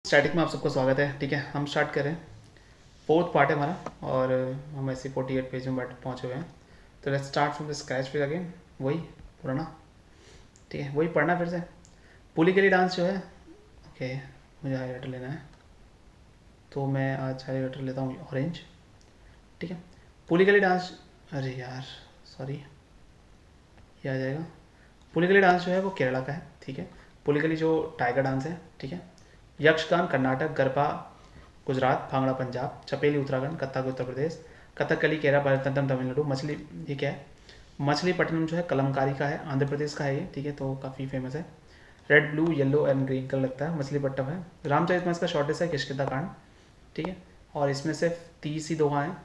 Static में आप सबका स्वागत है। ठीक है, हम स्टार्ट करें। फोर्थ पार्ट है हमारा और हम ऐसे 48 पेज में पहुँचे हुए हैं। तो let's start from the scratch फिर अगेन वही पुराना। ठीक है, वही पढ़ना फिर से। पुली के लिए डांस जो है, ओके मुझे हाईलाइटर लेना है तो मैं आज हाईलाइटर लेता हूँ ऑरेंज। ठीक है, पुली के लिए डांस, अरे यार सॉरी, ये आ जाएगा। पुलिकली डांस जो है वो केरला का है। ठीक है, पुलिकली जो टाइगर डांस है, ठीक है, यक्षगान कर्नाटक, गरबा गुजरात, भांगड़ा पंजाब, चपेली उत्तराखंड, कथक उत्तर प्रदेश, कथकली केरला, भरतनाट्यम तमिलनाडु, मछली ये क्या है, मछलीपट्टनम जो है कलमकारी का है, आंध्र प्रदेश का है ये। ठीक है, तो काफ़ी फेमस है। Red blue yellow and green colour लगता है, मछलीपट्टनम है। रामचरितमानस का शॉर्टेस्ट है किष्किंधा कांड। ठीक है, और इसमें से 30 ही दोहा हैं।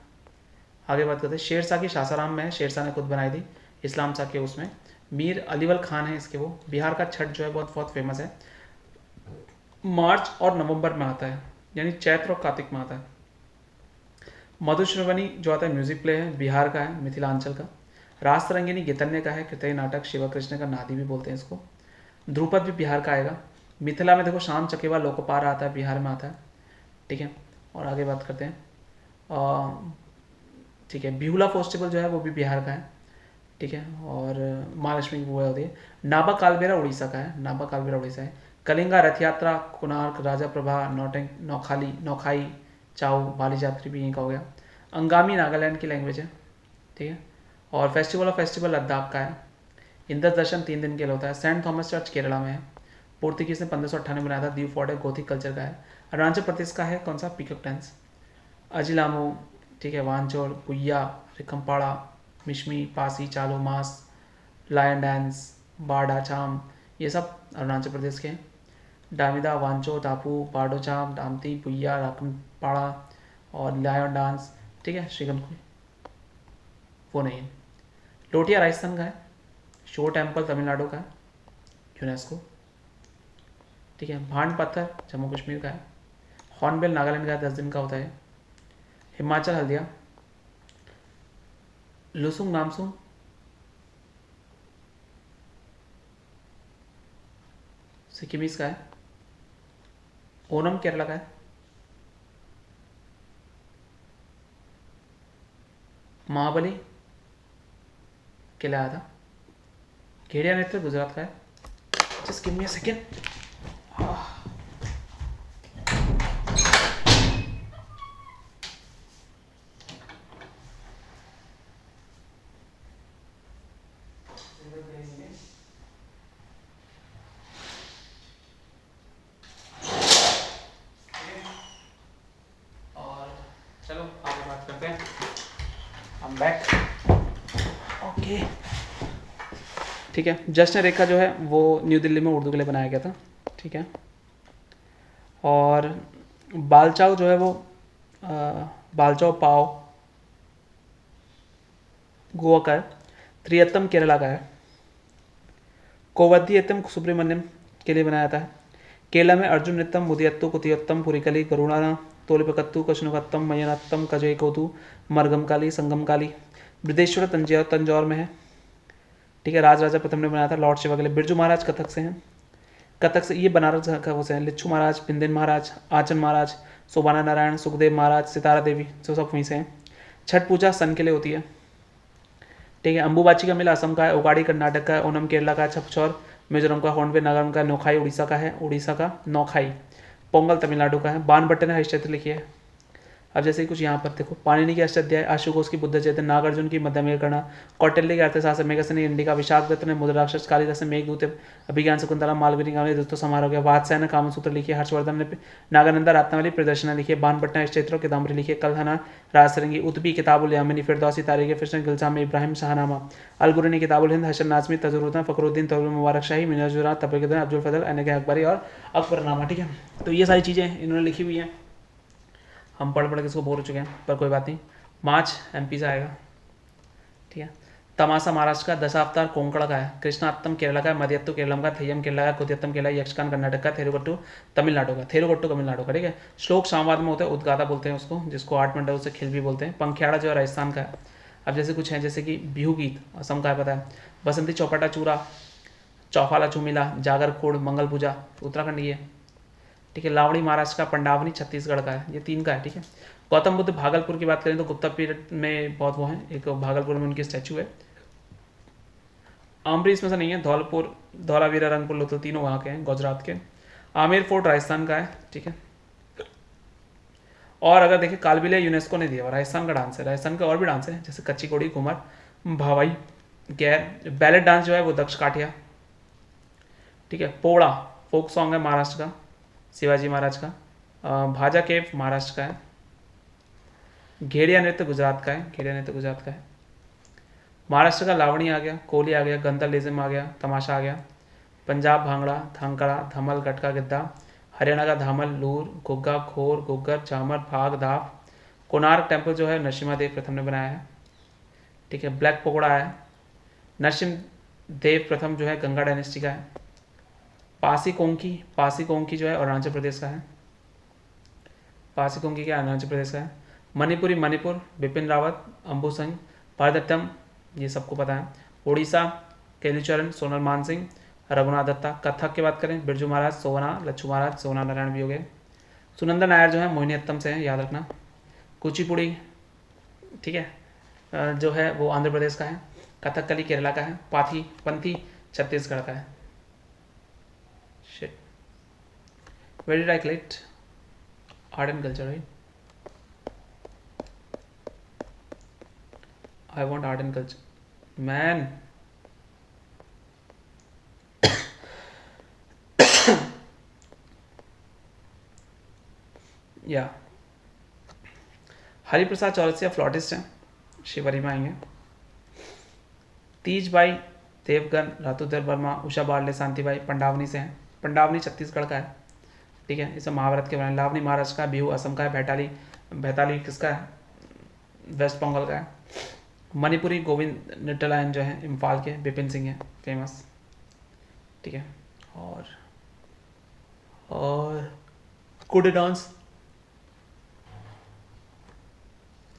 आगे बात करते हैं, शेरशाह की सासाराम में है, शेरशाह ने खुद बनाई थी, इस्लाम शाह के उसमें। मीर अलीवल खान है इसके वो। बिहार का छठ जो है बहुत बहुत फेमस है, मार्च और नवंबर में आता है, यानी चैत्र और कार्तिक में आता है। मधुश्रवणी जो आता है म्यूजिक प्ले है, बिहार का है, मिथिलांचल का। रास तरंगिनी गीतन्य का है, कृतय नाटक, शिव कृष्ण का नादी भी बोलते हैं इसको। ध्रुपद भी बिहार का आएगा। मिथिला में देखो शाम चकेवा लोकपार आता है, बिहार में आता है। ठीक है, और आगे बात करते हैं। ठीक है, बिहुला फेस्टिवल जो है वो भी बिहार का है। ठीक है, और महालक्ष्मी की पूजा होती है। नाबा कालबेरा उड़ीसा का है, नाबा कालबेरा उड़ीसा है। कलिंगा रथ यात्रा, कोणार्क, राजा प्रभा, नौटंक, नौखाली, नौखाई, चाऊ, बाली जात्री भी यहीं का हो गया। अंगामी नागालैंड की लैंग्वेज है। ठीक है, और फेस्टिवल ऑफ फेस्टिवल लद्दाख का है। इंद्र दर्शन 3 दिन के लिए होता है। सेंट थॉमस चर्च केरला में है, पोर्तुगीज ने 1598 में बनाया था। दीव फोर्ट है, गोथिक कल्चर का है। अरुणाचल प्रदेश का है कौन सा, पीकॉक डांस। अजिलामो, ठीक है, वांचोर, पुया, रिखमपाड़ा, मिशमी, पासी, चालो, मास, लायन डांस, बारडा चाम, ये सब अरुणाचल प्रदेश के हैं। डामिदा, वांचो, तापू, बारडो चाम, डामती, पुया, राकनपाड़ा और लायन डांस। ठीक है, श्रीगन वो नहीं है। लोटिया राजस्थान का है। शो टेम्पल तमिलनाडु का है, यूनेस्को। ठीक है, भांड पत्थर जम्मू कश्मीर का है। हॉर्नबिल नागालैंड का है, 10 दिन का होता है। हिमाचल हल्दिया। लुसुंग नामसुंग सिक्किमीज का है। ओनम केरला का है। महाबली के लिए आया था। घेड़िया नृत्य गुजरात का है। Just give me a second. और चलो आगे बात करते हैं। हम बैक। ओके, ठीक है, जश्न रेखा जो है वो न्यू दिल्ली में उर्दू के लिए बनाया गया था। ठीक है, और बालचाव जो है वो बालचाव पाव गोवा का है। त्रियत्तम केरला का है। कोवद्यत्तम सुब्रमण्यम के लिए बनाया था। केरला में अर्जुन नृत्यम, मुदियत्तु, कुतियत्तम, पुरिकली, करुणा, तोलिपकत्तु, कशनुकत्तम, मयनत्तम, कजयकोतु, मरगमकाली, संगमकाली। बृदेश्वर तंजौर में है। ठीक है, राजा प्रथम ने बनाया था, लॉर्ड शिवा के लिए। बिरजू महाराज कथक से हैं। कथक से ये बनारस का वो से हैं। लिच्छू महाराज, बिंदिन महाराज, आचन महाराज, सोबाना नारायण, सुखदेव महाराज, सितारा देवी, जो सब वहीं से हैं। छठ पूजा सन के लिए होती है। ठीक है, अंबुबाची का मेला असम का है। उगाड़ी कर्नाटक का है। ओनम केरला का है। छपचौर मिजोरम का। हॉर्नबिल नागालैंड का। नौखाई उड़ीसा का है, उड़ीसा का नौखाई। पोंगल तमिलनाडु का है। बाण भट्ट ने हरिश्चंद्र लिखी है। अब जैसे कुछ यहाँ पर देखो, पाणिनि की अष्टाध्याय, आशुघोष की बुद्ध चेतन, नागार्जुन की मध्यमेकरणा, कौटिल्य के अर्थशास्त्र, मेघसनी इंडिका, विशाख दत्त ने मुद्राक्षस, कालिदास ने मेघदूत, अभिज्ञान शकुंतला, मालवीय ने दोस्तों समारोह किया, वात्स्यायन ने कामसूत्र लिखी, हर्षवर्धन ने नागानंदा रत्नावली प्रदर्शना लिखी, बाण भट्ट ने चैत्र किताम्बरी लिखी, कलहना राजसरंगी, उतबी किताबुल यामिनी, फिरदौसी तारीख, फिशन गिलजाम, इब्राहिम शाहनामा, अलगुरनी किताबुल हिंद, हसन नाजमी, तजुरुद्दीन, फखरुद्दीन, तौल मुबारक शाही, मिनाजुरा, तबरुद्दीन, अब्दुल फजल, अनके अकबरी और अकबरनामा। ठीक है, तो ये सारी चीज़ें इन्होंने लिखी हुई हैं। हम पढ़ के इसको बोर हो चुके हैं, पर कोई बात नहीं। मार्च एमपी से आएगा। ठीक है, तमाशा महाराष्ट्र का। दशावतार कोंकण का है। कृष्णात्तम केरला का है। मदियत्तु केरलम का। थेयम केरला का। कुतियत्तम केरला, यक्षगान कर्नाटक का। थेरुगट्टू तमिलनाडु का। थेरुगट्टू तमिलनाडु का। ठीक है, श्लोक शामवाद में होता है, उद्गाता बोलते हैं उसको, जिसको 8 मंडल से खिल भी बोलते हैं। पंखियाड़ा जो है राजस्थान का है। अब जैसे कुछ हैं, जैसे कि बिहू गीत असम का है, पता है। बसंती चौपाटा चूरा, चौफाला चुमिला, जागर खोड़, मंगल पूजा उत्तराखंड की है। ठीक है। लावणी महाराष्ट्र का, पंडावनी छत्तीसगढ़ का है, ये 3 का है, ठीक है। गौतम बुद्ध भागलपुर की बात करें तो गुप्ता पीरियड में बहुत वो है, एक भागलपुर में उनकी स्टैचू है। आमरी इसमें से नहीं है, धौलपुर, धौलावीरा, रंगपुर, लोथल तीनों वहाँ के हैं, गुजरात के। आमेर फोर्ट राजस्थान का है, ठीक है। और अगर देखिए कालबिलिया यूनेस्को ने दिया, राजस्थान का डांस है। राजस्थान के और भी डांस है, जैसे कच्ची कोड़ी, घूमर, भावाई, गैर। बैलेट डांस जो है वो दक्ष काठिया, ठीक है। पोड़ा फोक सॉन्ग है महाराष्ट्र का, शिवाजी महाराज का। भाजा केव महाराष्ट्र का है। घेड़िया नृत्य गुजरात का है, घेड़िया नृत्य गुजरात का है। महाराष्ट्र का लावणी आ गया, कोहली आ गया, गंतरलिज्म आ गया, तमाशा आ गया। पंजाब भांगड़ा, धांकड़ा, धमल, गटका, गिद्दा। हरियाणा का धामल, लूर, गुग्गा, खोर, गुग्गर, झामर, फाग, धाफ। कोणार्क टेम्पल जो है नरसिम्हा देव प्रथम ने बनाया है, ठीक है। ब्लैक पकोड़ा है, नरसिम्ह देव प्रथम जो है गंगा डायनेस्टी का है। पासी कोंकी जो है अरुणाचल प्रदेश का है। पासी कोंकी क्या अरुणाचल प्रदेश का है। मणिपुरी मणिपुर, बिपिन रावत, अंबु सिंह, भरतट्टम, ये सबको पता है। उड़ीसा केलुचरण, सोनल मान सिंह, रघुनाथ दत्ता। कथक की बात करें, बिरजू महाराज, सोवना, लच्छू महाराज, सोना नारायण भी हो गए। सुनंदन नायर जो है मोहिनीअट्टम से है, याद रखना। कुचिपुड़ी, ठीक है, जो है वो आंध्र प्रदेश का है। कथकली केरला का है। पंथी छत्तीसगढ़ का है। Shit, very did I click? Art and culture, right? I want art and culture. Man. या हरिप्रसाद चौरसिया फ्लॉटिस्ट हैं, शिवरी में आएंगे। तीज बाई देवगन, रातुधर वर्मा, उषा बार्ले, शांतिबाई पंडावनी से हैं। पंडावनी छत्तीसगढ़ का है, ठीक है। इसे महाभारत के बने। लावनी महाराष्ट्र का, बिहू असम का है, भैताली किसका है, वेस्ट बंगाल का है। मणिपुरी गोविंद निटलायन जो है इम्फाल के, बिपिन सिंह है फेमस, ठीक है। और कुडे डांस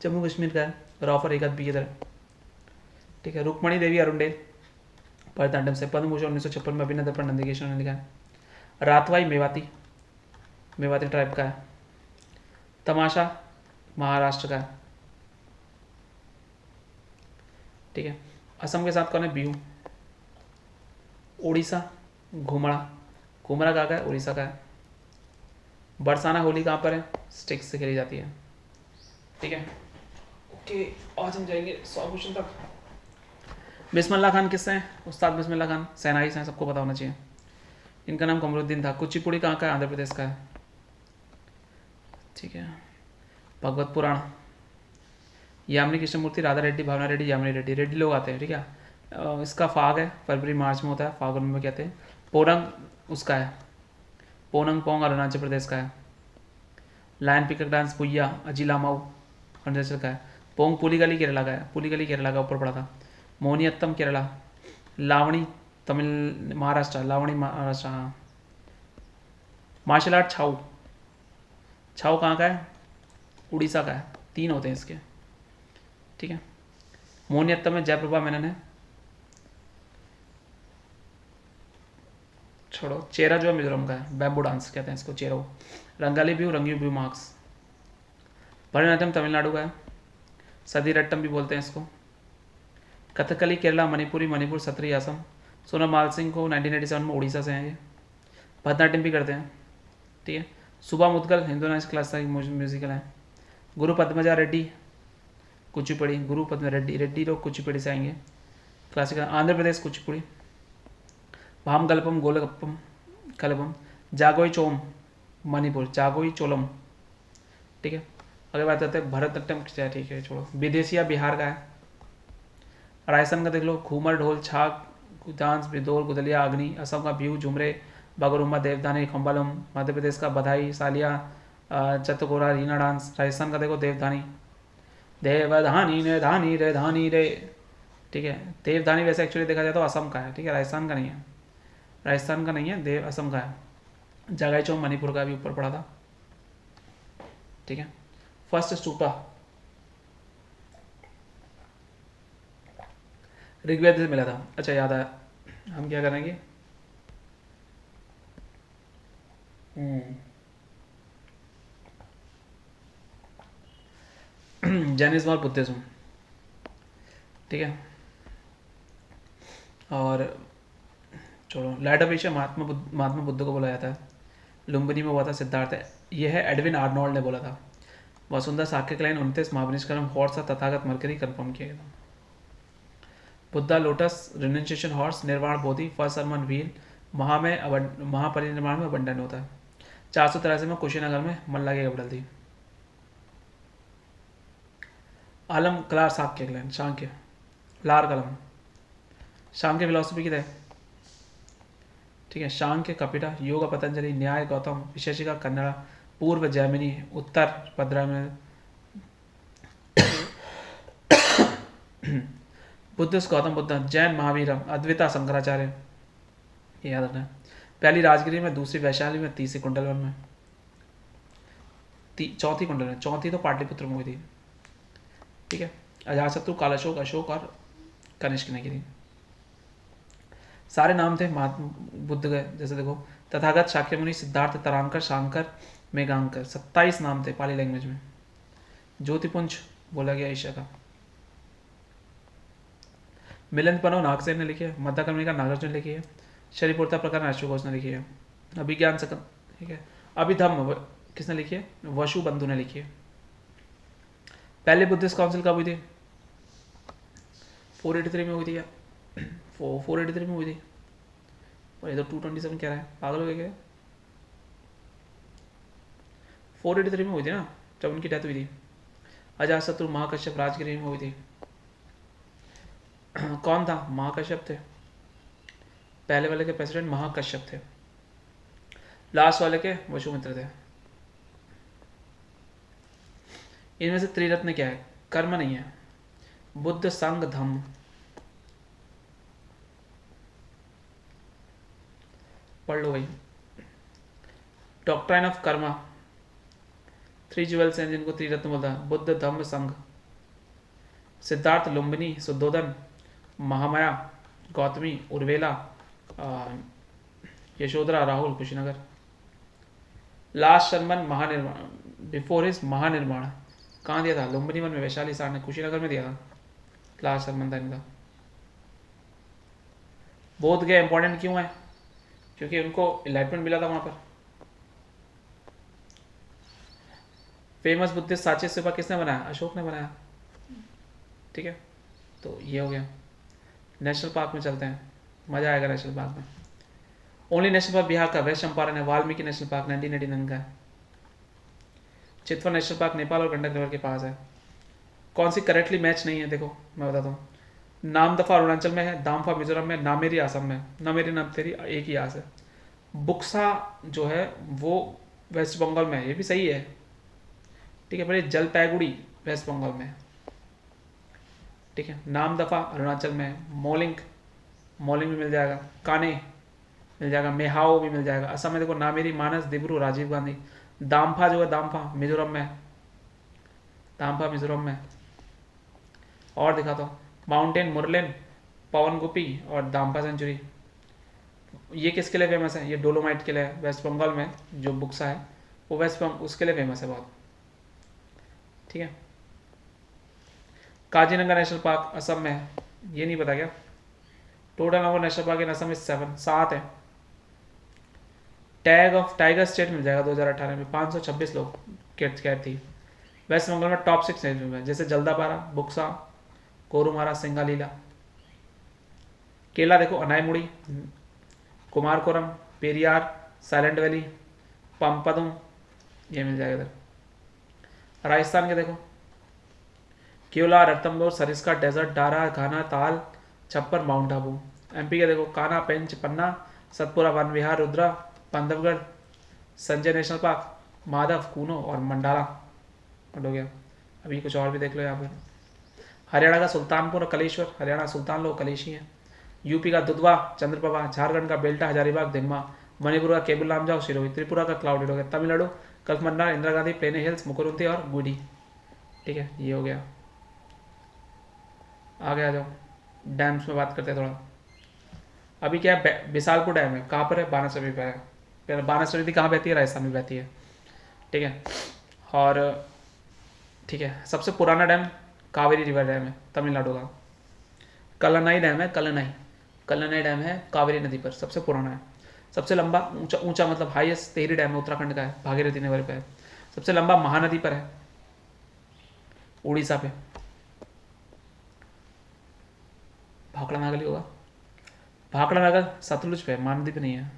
जम्मू कश्मीर का है, रॉफर एक भी इधर, ठीक है। रुक्मणी देवी अरुंडेल भरतनाट्यम से, पद्म भूषण 1956 में अभिनंदन पर नंदिकेश्वर ने लिखा है। रातवाई मेवाती ट्राइब का है। तमाशा महाराष्ट्र का है, ठीक है। असम के साथ कौन है, बिहू। उड़ीसा घुमड़ा कहाँ का है, उड़ीसा का है। बरसाना होली कहाँ पर है, स्टिक्स से खेली जाती है, ठीक है। ओके, आज हम जाएंगे 100 क्वेश्चन तक। बिस्मिल्लाह खान किससे हैं, उस्ताद बिस्मिल्लाह खान सेनाई से हैं, सबको पता होना चाहिए। इनका नाम कमरुद्दीन था। कुचिपुड़ी कहाँ का है, आंध्र प्रदेश का है, ठीक है। भगवत पुराण, यामिनी कृष्णमूर्ति, राधा रेड्डी, भावना रेड्डी, यामिनी रेड्डी, रेड्डी लोग आते हैं, ठीक है। इसका फाग है, फरवरी मार्च में होता है, फागुन में कहते हैं। पोरंग उसका है, पोनंग पोंग अरुणाचल प्रदेश का है। लायन पिकअप डांस पुया अजिलामाऊ अरुणाचल का है। पोंग पुलिगली केरला का है, पुलिगली केरला का ऊपर पड़ा था। मोहिनीअट्टम केरला। लावणी तमिल महाराष्ट्र, लावणी महाराष्ट्र, हाँ। मार्शल आर्ट छाऊ कहाँ का है, उड़ीसा का है। 3 होते हैं इसके, ठीक है। मोहिनीअट्टम में जयप्रभा मेनन है। छोड़ो, चेरा जो है मिजोरम का है, बैम्बू डांस कहते हैं इसको, चेरो। रंगाली व्यू, रंगी व्यू मार्क्स। भरतनाट्यम तमिलनाडु का है, सदीरट्टम भी बोलते हैं इसको। कथकली केरला, मणिपुर सत्री असम। सोनम माल सिंह को 1987 में उड़ीसा से हैं ये, भरतनाट्यम भी करते हैं, ठीक है। सुबह मुदगल हिंदू नाच क्लासिक म्यूजिकल है। गुरु पद्मजा रेड्डी कुचिपुड़ी, गुरु पद्म रेड्डी लोग कुचिपुड़ी से आएंगे, क्लासिकल। आंध्र प्रदेश कुचिपुड़ी। भाम गल्पम गोलगप्पम कलपम। जागोई चोम मणिपुर, जागोई चोलम, ठीक है। अगर बात करते हैं भरतनाट्यम, ठीक है छोड़ो। विदेशिया बिहार का है। राजस्थान का देख लो, घूमर, ढोल, छाग, डांस, बिदौर, गुदलिया, अग्नि। असम का बिहू, झुमरे, बागरुम्बा, देवधानी, खम्बालम। मध्य प्रदेश का बधाई, सालिया, चतगोरा, रीना डांस। राजस्थान का देखो देवधानी, देवधानी रे धानी रे धानी रे, ठीक है। देवधानी वैसे एक्चुअली देखा जाए तो असम का है, ठीक है, राजस्थान का नहीं है, राजस्थान का नहीं है, देव असम का है। जगाई चौक मणिपुर का भी ऊपर पड़ा था, ठीक है। फर्स्ट स्टूपा ऋग्वेद से मिला था। अच्छा याद आया, हम क्या करेंगे, जैनिज्म और बुद्धिज्म, ठीक है। और छोड़ो, light of Asia Mahatma Buddha को बोला जाता है। लुम्बिनी में हुआ था सिद्धार्थ है, ये है एडविन आर्नोल्ड ने बोला था। Vasundhara Shakya clan 29 Mahabhinishkraman horse Tathagata Mercury confirm किया गया था। Buddha lotus renunciation horse, Nirvana Bodhi, first sermon wheel, Mahaparinirvana में अबंडन होता है। 483 में कुशीनगर में मल्ला की कपड़ल थी। आलम कलार साक्य क्लाइन शांक्य, लार कलम शांक्य फिलोसफी की है, ठीक है। शांक्य कपिटा, योग पतंजलि, न्याय गौतम, विशेषिका कन्नड़ा, पूर्व जैमिनी, उत्तर भद्रा में बुद्धिस्ट गौतम बुद्ध, जैन महावीर, अद्विता शंकराचार्य, ये याद रखना है। पहली राजगिरी में, दूसरी वैशाली में, तीसरी कुंडलवन में, चौथी कुंडल में, चौथी तो पाटलिपुत्र में हुई थी, ठीक है। अजातशत्रु, कालाशोक, अशोक और कनिष्क ने गिरी। सारे नाम थे महात्मा बुद्ध के, जैसे देखो तथागत, शाक्यमुनि, सिद्धार्थ, तरांकर, शांकर, मेघांकर, 27 नाम थे पाली लैंग्वेज में। ज्योतिपुंज बोला गया ईशा का। मिलन पनो नागसेन ने लिखी है, मध्यकर्णिका नागार्जुन ने लिखी है, शरीपुरता प्रकार अश्वघोष ने लिखी है, अभिज्ञान सकम, ठीक है। अभिधम्म किसने लिखी है? वसु बंधु ने लिखी है। पहले बुद्धिस्ट काउंसिल कब हुई थी? 483 में हुई थी या 483 में हुई थी, और ये तो 227 कह रहा है, पागल हो गया क्या? 483 में हुई थी ना, जब उनकी डेथ हुई थी। अजातशत्रु महाकश्यप राजगिरी में हुई थी। कौन था? महाकश्यप थे। पहले वाले के प्रेसिडेंट महाकश्यप थे, लास्ट वाले के वसुमित्र थे। इनमें से त्रिरत्न क्या है? कर्म नहीं है। बुद्ध, संघ, धम्म। पढ़ लो भाई। डॉक्ट्राइन ऑफ कर्मा, 3 ज्वेल्स हैं जिनको त्रिरत्न बोलता है, बुद्ध, धम्म, संघ। सिद्धार्थ, लुम्बिनी, शुद्धोधन, महामाया, गौतमी, उर्वेला, यशोधरा, राहुल, कुशीनगर। लास्ट शर्मन महानिर्माण, बिफोर हिज महानिर्माण कहाँ दिया था? लुम्बिनी वन में, वैशाली सार ने कुशीनगर में दिया था। लास्ट शर्मन था इनका। बोध गया इंपॉर्टेंट क्यों है? क्योंकि उनको इनलाइटमेंट मिला था वहां पर। फेमस बुद्धिस्ट सांची स्तूपा किसने बनाया? अशोक ने बनाया, ठीक है। तो ये हो गया। नेशनल पार्क में चलते हैं, मजा आएगा नेशनल पार्क में। ओनली नेशनल पार्क बिहार का वेस्ट चंपारण है, वाल्मीकि नेशनल पार्क 1989 का है। चितवन नेशनल पार्क नेपाल और गंडक रिवर के पास है। कौन सी करेक्टली मैच नहीं है? देखो मैं बताता हूँ। नामदफा अरुणाचल में है, दामफा मिजोरम में, नामेरी असम में। नामेरी नाम तेरी एक ही आस है। बुक्सा जो है वो वेस्ट बंगाल में है, ये भी सही है, ठीक है। पर जलपैगुड़ी वेस्ट बंगाल में, ठीक है। नामदफा अरुणाचल में, मोलिंग में मिल जाएगा, काने मिल जाएगा, मेहाओ भी मिल जाएगा। असम में देखो नामेरी, मानस, दिब्रू, राजीव गांधी। दामफा जो है, दामफा मिजोरम में, दामफा मिजोरम में। और दिखाता हूँ, माउंटेन मुरलेन, पवन गुपी और दामफा सेंचुरी। ये किसके लिए फेमस है? ये डोलोमाइट के लिए, वेस्ट बंगाल में जो बुक्सा है वो वेस्ट बंगाल उसके लिए फेमस है बहुत, ठीक है। काजीरंगा नेशनल पार्क असम में है, ये नहीं पता क्या? टोटल नंबर नेशनल पार्क इन असम में 7 है। टैग ऑफ टाइगर स्टेट मिल जाएगा 2018 में, 526 लोग कैद थी। वेस्ट बंगाल में टॉप 6 नेशनल में, जैसे जल्दापारा, बुक्सा, कोरुमारा, सिंगालीला। केला देखो, अनाईमुड़ी, कुमारकोरम, पेरियार, साइलेंट वैली, पंपदुम, ये मिल जाएगा इधर। राजस्थान के देखो, केवला, रतनपुर, सरिस्का, डेजर्ट, डारा, घाना, ताल, छप्पर, माउंट आबू। एमपी के देखो, कान्हा, पेंच, पन्ना, सतपुरा, वन विहार, रुद्रा, बांधवगढ़, संजय नेशनल पार्क, माधव, कूनो और मंडाला। हो गया। अभी कुछ और भी देख लो यहाँ पर। हरियाणा का सुल्तानपुर और कलेश्वर, हरियाणा सुल्तान लोग कलेशी हैं। यूपी का दुधवा, चंद्रप्रभा, झारखंड का बेल्टा, हजारीबाग, दिम्मा, मणिपुर का केबुल लामजाओ, सिरोही, त्रिपुरा का क्लाउडेड हो गया, तमिलनाडु कल्पमन्ना, इंदिरा गांधी, प्लेने हिल्स, मुकुरुंती और गुडी, ठीक है। ये हो गया। आगे आ जाओ, डैम्स में बात करते हैं थोड़ा। अभी क्या है, बिसालपुर डैम है, कहाँ पर है? बानासुरी पर है। बानासुरी नदी कहाँ बहती है? राजस्थान में बहती है, ठीक है। और ठीक है। सबसे पुराना डैम कावेरी रिवर डैम है, तमिलनाडु का। कल्लनाई डैम है, कल्लनाई, कल्लनाई डैम है कावेरी नदी पर, सबसे पुराना है। सबसे लंबा ऊंचा ऊंचा मतलब हाईएस्ट तेहरी डैम है, उत्तराखंड का है, भागीरथी नदी पर है। सबसे लंबा महानदी पर है, उड़ीसा पे, भाखड़ा नागली होगा, भाखड़ा नागल सतलुज पे, महानदी पे नहीं है।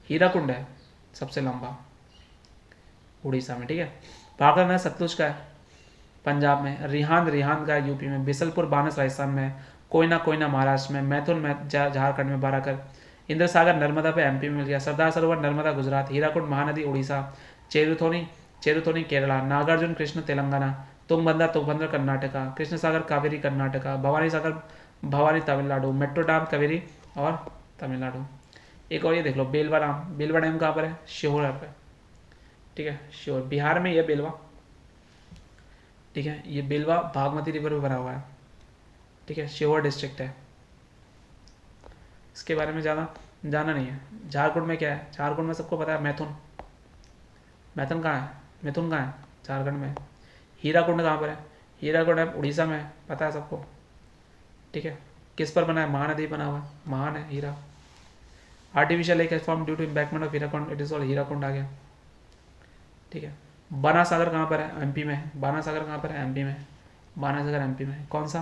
हीराकुंड है सबसे लंबा, उड़ीसा में, ठीक है। भाखड़ा नागल सतलुज का है, पंजाब में। रिहांद रिहांद का यूपी में। बिसलपुर बानस राजस्थान में। कोयना कोयना महाराष्ट्र में। मैथुन झारखंड में 12 कर। इंद्र सागर नर्मदा पे एमपी में मिल गया। सरदार सरोवर नर्मदा गुजरात। हीराकुंड महानदी उड़ीसा। चेरुथोनी चेरुथोनी केरला। नागार्जुन कृष्ण तेलंगाना। तुंगभद्रा कर्नाटका। कृष्ण सागर कावेरी कर्नाटका। भवानी सागर भवानी तमिलनाडु। मेट्रो डैम कावेरी और तमिलनाडु। एक और ये देख लो, बेलवा डैम। बेलवा डैम कहाँ पर है? श्योर पे, ठीक है, श्योर बिहार में, ये बेलवा, ठीक है। ये बेलवा बागमती रिवर में बना हुआ है, ठीक है, श्योर डिस्ट्रिक्ट है। इसके बारे में ज़्यादा जाना नहीं है। झारखंड में क्या है? झारखंड में सबको पता है मैथुन। मैथुन कहाँ है? मैथुन कहाँ है? झारखंड में। हीराकुंड कहाँ पर है? हीराकुंड है उड़ीसा में, पता है सबको, ठीक है। किस पर बना है? महानदी बना हुआ है, महान है हीरा। Artificial lake form due to embankment of Hirakud, it is all Hirakud आ गया, ठीक है। बाना सागर कहाँ पर है? एमपी में। बाना सागर कहाँ पर है? एमपी में। बाना सागर एमपी में। कौन सा?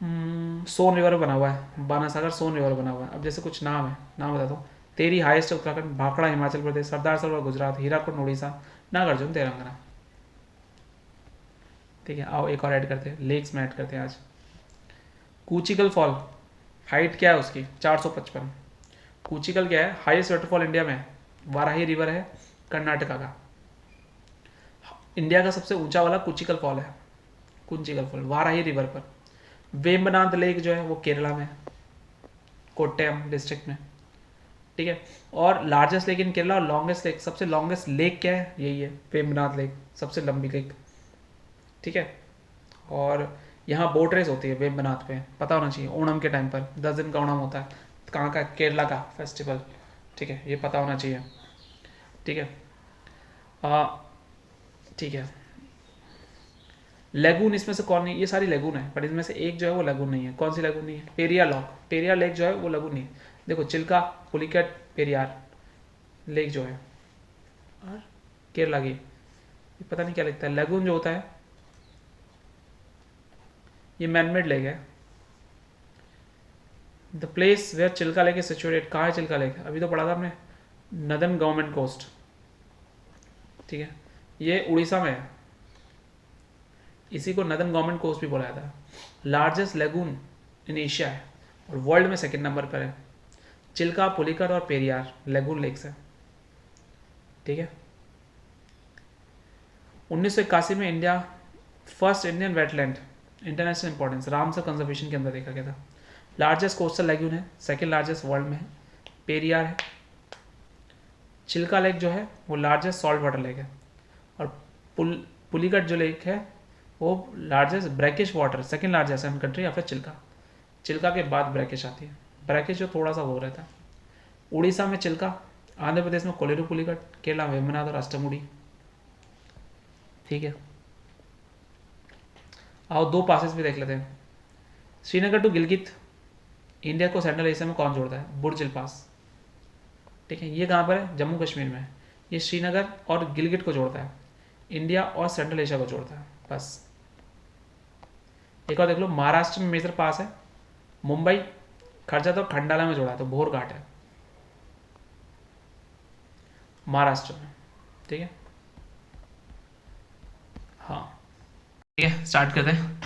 सोन रिवर बना हुआ है बाना सागर, सोन रिवर बना हुआ है। अब जैसे कुछ नाम है, नाम बता दो। तेरी हाईएस्ट उत्तराखंड। भाखड़ा हिमाचल प्रदेश। सरदार सरोवर गुजरात। हीराकुंड उड़ीसा। नागार्जुन तेलंगाना, ठीक है। आओ एक और ऐड करते हैं, लेक्स में ऐड करते हैं आज। कूचिकल फॉल, हाइट क्या है उसकी? 455। कूचिकल क्या है? हाईएस्ट वाटरफॉल इंडिया में। वाराही रिवर है कर्नाटका का। इंडिया का सबसे ऊंचा वाला कुचिकल फॉल है, कुंचिकल फॉल वाराही रिवर पर। वेम्बनाथ लेक जो है वो केरला में, कोट्टयम डिस्ट्रिक्ट में, ठीक है। और लार्जेस्ट लेक इन केरला और लॉन्गेस्ट लेक, सबसे लॉन्गेस्ट लेक क्या है? यही है, वेम्बनाथ लेक, सबसे लंबी लेक, ठीक है। और यहाँ बोट रेस होती है वेम्बनाथ पे, पता होना चाहिए। ओणम के टाइम पर 10 दिन का ओणम होता है, कहाँ का? केरला का फेस्टिवल, ठीक है, ये पता होना चाहिए, ठीक है। ठीक है। लेगून इसमें से कौन नहीं? ये सारी लेगून है, पर इसमें से एक जो है वो लेगून नहीं है। कौन सी लेगून नहीं है? पेरियार लॉक, पेरियार लेक जो है वो लेगून नहीं है। देखो, चिल्का, पुलिकट, पेरियार लेक जो है, और केरला की, ये पता नहीं क्या लिखता है। लेगून जो होता है ये मैनमेड लेक है। The place where Chilka lake is situated, कहाँ है चिल्का लेक? अभी तो पढ़ा था हमने, नदन गवर्नमेंट कोस्ट, ठीक है। ये उड़ीसा में है, इसी को नदन गवर्नमेंट कोस्ट भी बोला जाता है। लार्जेस्ट लेगून इन एशिया है और वर्ल्ड में सेकंड नंबर पर है। चिल्का, पुलिकट और पेरियार लेगून लेक्स है, ठीक है। 1981 में India first Indian wetland international importance Ramsar conservation के अंदर देखा गया था। लार्जेस्ट कोस्टल लेगून है, सेकंड लार्जेस्ट वर्ल्ड में है, पेरियार है। चिल्का लेक जो है वो लार्जेस्ट सॉल्ट वाटर लेक है, और पुलिकट जो लेक है वो largest brackish water, second largest in country after Chilka. Chilka के बाद ब्रैकिश आती है, ब्रैकिश जो थोड़ा सा वो रहता है। उड़ीसा में चिल्का, आंध्र प्रदेश में कोलेरू पुलिकट, केरला वेम्बनाथ और अष्टमुडी, ठीक है। आओ दो पासेस भी देख लेते हैं। श्रीनगर टू गिलगित, इंडिया को सेंट्रल एशिया में कौन जोड़ता है? बुर्जिल पास, ठीक है। ये कहाँ पर है? जम्मू कश्मीर में। ये श्रीनगर और गिलगित को जोड़ता है, इंडिया और सेंट्रल एशिया को जोड़ता है, बस। एक और देख लो, महाराष्ट्र में मेजर पास है, मुंबई, खर्चा तो खंडाला में जोड़ा है, तो भोर घाट है महाराष्ट्र में, ठीक है। हाँ, ठीक है, स्टार्ट करते हैं।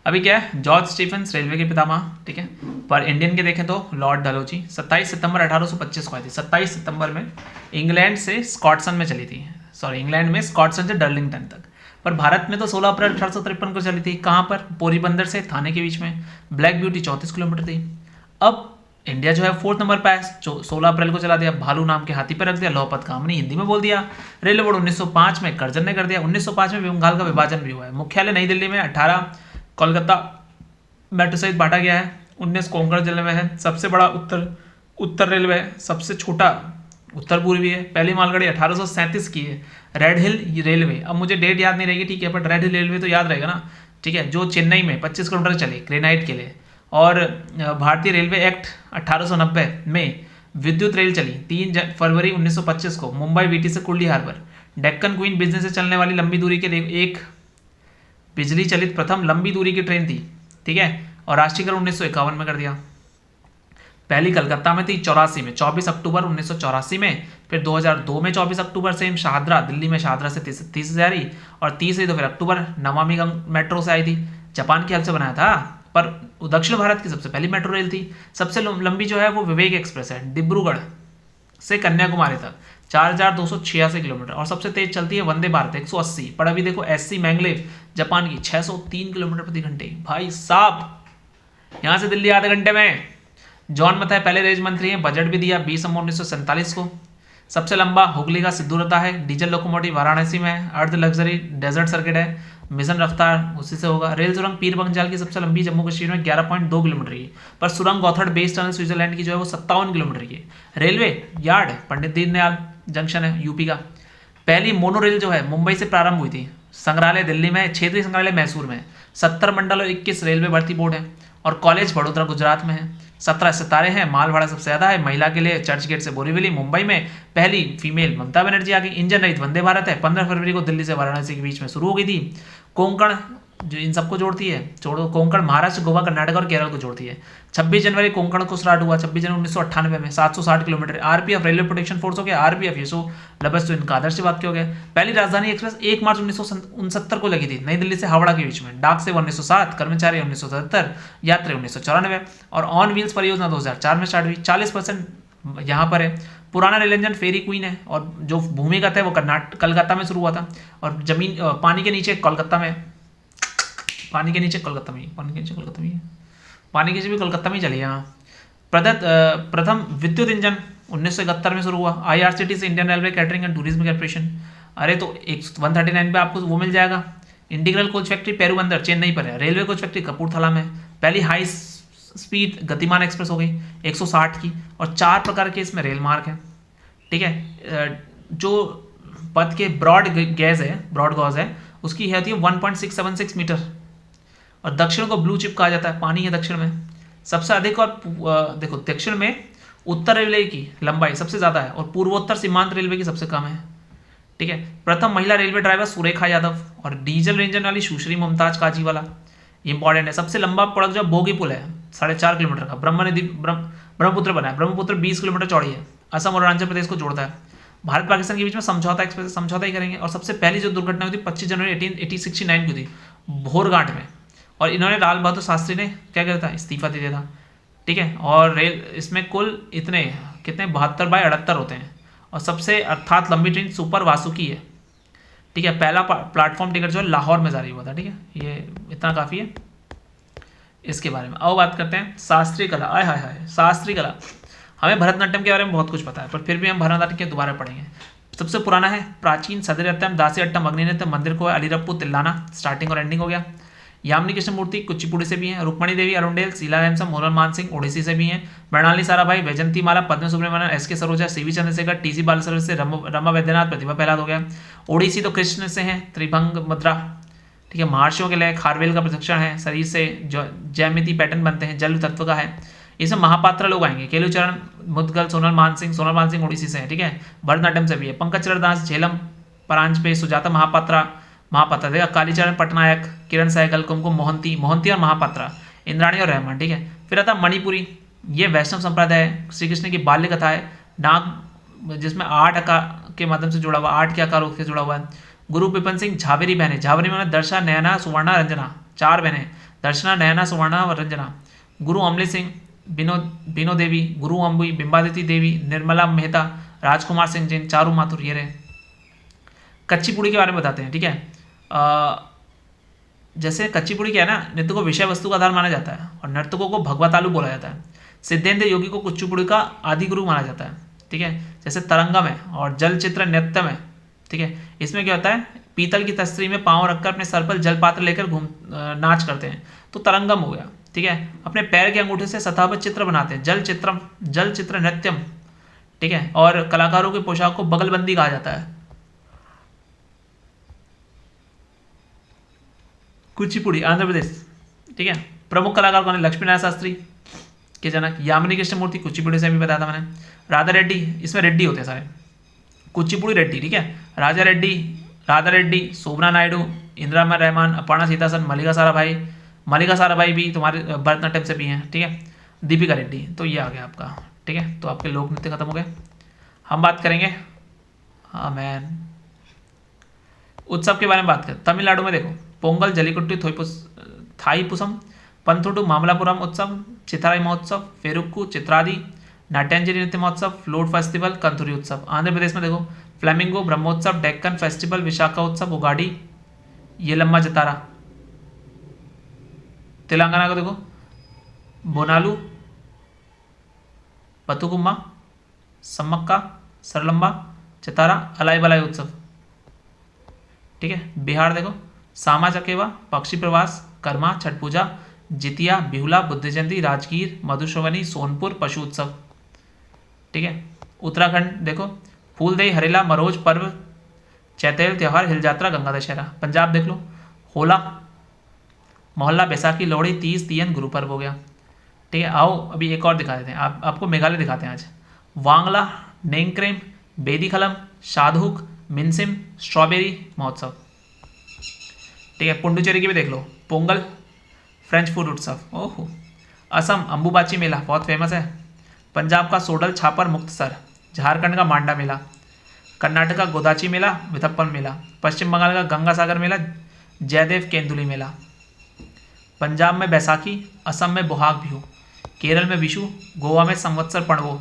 अभी क्या है? जॉर्ज स्टीफेंस रेलवे के पितामह, ठीक है। पर इंडियन के देखें तो लॉर्ड डलहौजी। 27 सितंबर 1825 को आई थी। 27 सितंबर में इंग्लैंड से स्कॉटसन में चली थी, सॉरी, इंग्लैंड में स्कॉटसन से डर्लिंगटन तक। पर भारत में तो 16 अप्रैल 1853 को चली थी। कहाँ पर? पोरबंदर से थाने के बीच में। ब्लैक ब्यूटी 34 किलोमीटर थी। अब इंडिया जो है 4th नंबर पे 16 अप्रैल को चला दिया, भालू नाम के हाथी पर रख दिया, लौपत कामनी हिंदी में बोल दिया। रेलवे बोर्ड 1905 में करजन ने कर दिया। 1905 में बंगाल का विभाजन भी हुआ है। मुख्यालय नई दिल्ली में। 18 कोलकाता मेट्रो सहित बांटा गया है। 19 कोंकण जिले में है। सबसे बड़ा उत्तर रेलवे है, सबसे छोटा उत्तर पूर्वी है। पहली मालगाड़ी 1837 की है। रेड हिल रेलवे, अब मुझे डेट याद नहीं रहेगी, ठीक है, बट रेड हिल रेलवे तो याद रहेगा ना, ठीक है, जो चेन्नई में 25 किलोमीटर चली ग्रेनाइट के लिए। और भारतीय रेलवे एक्ट 1890 में विद्युत रेल चली 3 फरवरी 1925 को मुंबई वीटी से कुर्ली हार्बर। डेक्कन क्वीन बिजनेस से चलने वाली लंबी दूरी के एक बिजली चलित प्रथम लंबी दूरी की ट्रेन थी, ठीक है, और राष्ट्रीयकरण 1951 में कर दिया। पहली कलकत्ता में थी 84 में, 24 अक्टूबर 1984 में। फिर 2002 में 24 अक्टूबर से शाहदरा, दिल्ली में शाहदरा से 30 से आ रही, और 30 तो फिर अक्टूबर नमामि गंगे मेट्रो से आई थी। जापान की हेल्प से बनाया था, पर दक्षिण भारत की सबसे पहली मेट्रो रेल थी। सबसे लंबी जो है वो विवेक एक्सप्रेस है, डिब्रूगढ़ से कन्याकुमारी तक 4286 किलोमीटर। और सबसे तेज चलती है वंदे भारत 180। पर अभी देखो एससी मैंगलेव जापान की 603 किलोमीटर प्रति घंटे। भाई साहब यहाँ से दिल्ली आधे घंटे में। जॉन मथाई पहले रेल मंत्री हैं, बजट भी दिया 20 नवंबर 1947 को। सबसे लंबा हुगली का सिद्धू रता है। डीजल लोकोमोटिव वाराणसी में है। अर्ध लग्जरी डेजर्ट सर्किट है। मिशन रफ्तार उसी से होगा। रेल सुरंग पीर बंजाल की सबसे लंबी जम्मू कश्मीर में 11.2 किलोमीटर की, पर सुरंग गौथर्ड बेस टनल स्विट्जरलैंड की जो है वो 57 किलोमीटर की। Railway yard Pandit Deendayal junction है यूपी का। पहली मोनो रेल जो है मुंबई से प्रारंभ हुई थी। संग्रहालय दिल्ली में, क्षेत्रीय संग्रहालय मैसूर में। 70 मंडल और 21 रेलवे भर्ती बोर्ड है। और कॉलेज वडोदरा गुजरात में है। 17 सितारे हैं। माल भाड़ा सबसे ज्यादा है। महिला के लिए चर्च गेट से बोरीवली। मुंबई में पहली फीमेल ममता बनर्जी आ गई। इंजन रहित वंदे भारत है। 15 फरवरी को दिल्ली से वाराणसी के बीच में शुरू हो गई थी। कोंकण जो इन सबको जोड़ती है, छोड़ो, कोंकण महाराष्ट्र, गोवा, कर्नाटक और केरल को जोड़ती है। 26 जनवरी कोंकण को स्टार्ट हुआ, 26 जनवरी 1998 में, 760 kilometre. RPF railway protection force हो गया। आरपीएफ ये सो लबस तो इनका आदर्श वाक्य हो गया। पहली राजधानी एक्सप्रेस 1 मार्च 1969 को लगी थी, नई दिल्ली से हावड़ा के बीच में। डाक सेवा 1907, कर्मचारी 1977, यात्री 1994। और ऑन व्हील्स परियोजना 2004 में स्टार्ट हुई। 40% यहाँ पर है। पुराना रेल इंजन फेरी क्वीन है, और जो भूमिगत है वो कलकत्ता में शुरू हुआ था, और जमीन पानी के नीचे कोलकाता में, पानी के नीचे कोलकाता में, पानी के नीचे कोलकाता में, पानी के नीचे भी कोलकाता में ही चली। यहाँ प्रथम विद्युत इंजन 1971 में शुरू हुआ। IRCTC Indian railway catering and tourism corporation. अरे तो 139 पे आपको वो मिल जाएगा। इंटीग्रल कोच फैक्ट्री पेरुबंदर चेन्नई पर है। रेलवे कोच फैक्ट्री कपूरथला में। पहली हाई स्पीड गतिमान एक्सप्रेस हो गई 160 की। और 4 प्रकार के इसमें रेल मार्ग है, ठीक है। जो पथ के ब्रॉड गॉज है उसकी होती है 1.676 मीटर। और दक्षिण को ब्लू चिप कहा जाता है, पानी है दक्षिण में सबसे अधिक। और देखो दक्षिण में उत्तर रेलवे की लंबाई सबसे ज़्यादा है, और पूर्वोत्तर सीमांत रेलवे की सबसे कम है, ठीक है। प्रथम महिला रेलवे ड्राइवर सुरेखा यादव। और डीजल इंजन वाली सुश्री मुमताज काजीवाला, इंपॉर्टेंट है। सबसे लंबा सड़क जो बोगी पुल है 4.5 किलोमीटर का, ब्रह्मपुत्र बना है। ब्रह्मपुत्र 20 किलोमीटर चौड़ी है, असम और अरुणाचल प्रदेश को जोड़ता है। भारत पाकिस्तान के बीच में समझौता एक्सप्रेस, समझौता ही करेंगे। और सबसे पहली जो दुर्घटना हुई थी 25 जनवरी 1869 की थी भोरघाट में। और इन्होंने लाल बहादुर शास्त्री ने क्या किया था, इस्तीफा दे दिया था, ठीक है। और रेल इसमें कुल इतने कितने 72/78 होते हैं। और सबसे अर्थात लंबी ट्रेन सुपर वासुकी है, ठीक है। पहला प्लेटफॉर्म टिकट जो है लाहौर में जारी हुआ था, ठीक है। ये इतना काफ़ी है इसके बारे में। अब बात करते हैं शास्त्रीय कला। आय हाय हाय, शास्त्रीय कला। हमें भरतनाट्यम के बारे में बहुत कुछ पता है, पर फिर भी हम भरतनाट्यम के दोबारा पढ़ेंगे। सबसे पुराना है प्राचीन सदरियट्टम, दासीअट्टम, अग्निनृत्य। मंदिर को है अलीरप्पू तिल्लाना, स्टार्टिंग और एंडिंग हो गया। यामिनी कृष्ण मूर्ति कुचिपुड़ी से भी हैं। रुक्मणी देवी अरुणडेल, शीला हेमसम, मोहन मान सिंह ओडिसी से भी हैं। मृणाली साराभाई, वैजंती माला, पद्म Subramanian, SK Saroja, CV Chandrashekhar, TC बालसर से रमा वैद्यनाथ, प्रतिभा पहलाद हो गया। ओडिसी तो कृष्ण से हैं, त्रिभंग मुद्रा, ठीक है। महर्षियों के लिए खारवेल का प्रशिक्षण है। शरीर से जैमिति पैटर्न बनते हैं, जल तत्व का है। इसमें महापात्र लोग आएंगे। केलुचरण मुदगल, सोनल मान सिंह ओडिसी से है, ठीक है। भरतनाट्यम से भी है। पंकज चरण दास झेलम, परांजपे, सुजाता महापात्रा देखा। कालीचरण पटनायक, किरण सहगल, कुमकुम मोहंती और महापात्रा, इंद्राणी और रहमान, ठीक है। फिर आता मणिपुरी, ये वैष्णव संप्रदाय है। श्री कृष्ण की बाल्य कथा है, डाक जिसमें 8 आकार के माध्यम से जुड़ा हुआ, 8 के आकारों से जुड़ा हुआ है। गुरु विपिन सिंह झावेरी बहनें, झावेरी में दर्शा, नयना, सुवर्णा, रंजना, 4 बहनें, दर्शना, नयना, सुवर्णा और रंजना। गुरु अमले सिंह, बिनो देवी, गुरु अम्बुई, बिंबादिति देवी, निर्मला मेहता, राजकुमार सिंह जैन, चारू माथुर, ये रहे। कच्ची पुड़ी के बारे में बताते हैं, ठीक है। जैसे कच्ची पुड़ी क्या है ना, नृत्य को विषय वस्तु का आधार माना जाता है, और नर्तकों को भगवतालु बोला जाता है। सिद्धेंद्र योगी को कुचिपुड़ी का आदि गुरु माना जाता है, ठीक है। जैसे तरंगम है और जलचित्र नृत्य में, ठीक है। इसमें क्या होता है, पीतल की तस्तरी में पांव रखकर अपने सर पर जल पात्र लेकर नाच करते हैं, तो तरंगम हो गया, ठीक है। अपने पैर के अंगूठे से सतह पर चित्र बनाते हैं, जल चित्र नृत्यम, ठीक है। और कलाकारों की पोशाक को बगलबंदी कहा जाता है। कुचिपुड़ी आंध्र प्रदेश, ठीक है। प्रमुख कलाकार कौन है? लक्ष्मी नारायण शास्त्री के जनक। यामिनी कृष्णमूर्ति कुचिपुड़ी से भी बताया था मैंने। राधा रेड्डी, इसमें रेड्डी होते हैं सारे, कुचिपुड़ी रेड्डी, ठीक है। राजा रेड्डी, राधा रेड्डी, शोभना नायडू, इंदिरा रहमान, अपर्णा सीतासन, मल्लिका साराभाई। मल्लिका साराभाई भी तुम्हारे भरतनाट्यम से भी हैं, ठीक है। दीपिका रेड्डी। तो ये आ गया आपका, ठीक है। तो आपके लोक नृत्य खत्म हो गए। हम बात करेंगे, हाँ मैन, उत्सव के बारे में बात करें। तमिलनाडु में देखो, पोंगल, जलीकुट्टी, थाईपुसम, पंथुडु, मामलापुरम उत्सव, चिथाराई महोत्सव, फेरुक्कू, चित्रादी, नाट्यांजलि नृत्य महोत्सव, फ्लूट फेस्टिवल, कंथुरी उत्सव। आंध्र प्रदेश में देखो, फ्लेमिंगो, ब्रह्मोत्सव, डेक्कन फेस्टिवल, विशाखा उत्सव, उगाड़ी, येलम्मा जतारा। तेलंगाना को देखो, बोनालू, बतुकुम्मा, सम्मक्का, सरलम्बा, चितारा, अलाई बलाई उत्सव, ठीक है। बिहार देखो, सामा चकेवा, पक्षी प्रवास, कर्मा, छठ पूजा, जितिया, बिहुला, बुद्ध जयंती, राजगीर, मधुश्रवणी, सोनपुर, पशु उत्सव, ठीक है। उत्तराखंड देखो, फूलदेई, हरेला, मरोज पर्व, चैतेल त्यौहार, हिल यात्रा, गंगा दशहरा। पंजाब देख लो, होला मोहल्ला, बैसाखी, लोहड़ी, तीज, तीयन, गुरु पर्व हो गया, ठीक है। आओ अभी एक और दिखा देते हैं, आपको मेघालय दिखाते हैं आज। वांगला, नेंगक्रेम, बेदीखलम, शादहुक, मिनसिम, स्ट्रॉबेरी महोत्सव, ठीक है। पुंडुचेरी की भी देख लो, पोंगल, फ्रेंच फूड उत्सव। ओहो। असम, अंबुबाची मेला बहुत फेमस है। पंजाब का सोडल छापर मुक्तसर। झारखंड का मांडा मेला। कर्नाटक का गोदाची मेला, विथप्पन मेला। पश्चिम बंगाल का गंगा सागर मेला, जयदेव केंदुली मेला। पंजाब में बैसाखी, असम में बोहाग बिहू, केरल में विशु, गोवा में संवत्सर पड़वो,